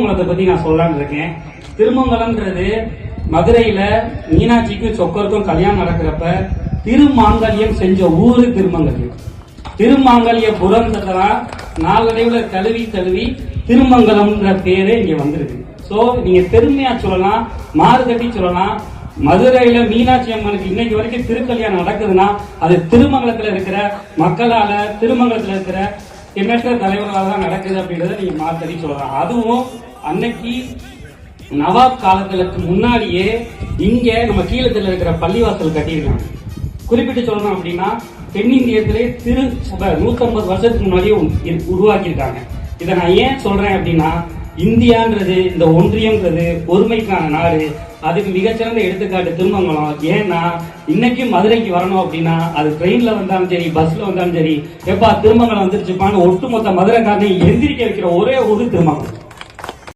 திருமங்கலத்தை பத்தி நான் சொல்லலாம்னு இருக்கேன். திருமங்கலம்ன்றது மதுரையில மீனாட்சிக்கும் சொக்கருக்கும் கல்யாணம் நடக்கிறப்ப திருமாங்கல்யம் செஞ்ச ஊரு திருமங்கல்யம். திருமாங்கல்யபுரம் நாளடைவுல தழுவி திருமங்கலம்ன்ற பேரே இங்க வந்திருக்கு. சோ நீங்க பெருமையா சொல்லலாம், மாறுதட்டி சொல்லலாம். மதுரையில மீனாட்சி அம்மனுக்கு இன்னைக்கு வரைக்கும் திருக்கல்யாணம் நடக்குதுன்னா அது திருமங்கலத்துல இருக்கிற மக்களால, திருமங்கலத்துல இருக்கிற எண்ணற்ற தலைவர்களால தான் நடக்குது அப்படின்றத நீங்க மாறுதட்டி சொல்லலாம். அதுவும் அன்னைக்கு நவாப் காலங்களுக்கு முன்னாடியே இங்க நம்ம கீழத்துல இருக்கிற பள்ளிவாசல் கட்டியிருக்காங்க. குறிப்பிட்டு சொல்லணும் அப்படின்னா தென்னிந்தியத்திலே திரு சபை 150 வருஷத்துக்கு முன்னாடியே உருவாக்கியிருக்காங்க. இதை நான் ஏன் சொல்றேன் அப்படின்னா, இந்தியான்றது, இந்த ஒன்றியம்ன்றது ஒருமைக்கான நாடு. அதுக்கு மிகச்சிறந்த எடுத்துக்காட்டு திருமங்கலம். ஏன்னா இன்னைக்கு மதுரைக்கு வரணும் அப்படின்னா அது ட்ரெயின்ல வந்தாலும் சரி, பஸ்ல வந்தாலும் சரி, எப்பா திருமங்கலம் வந்துருச்சுப்பான்னு ஒட்டுமொத்த மதுரைக்காரனை எந்திரிக்க வைக்கிற ஒரே ஊரு திருமங்கலம்.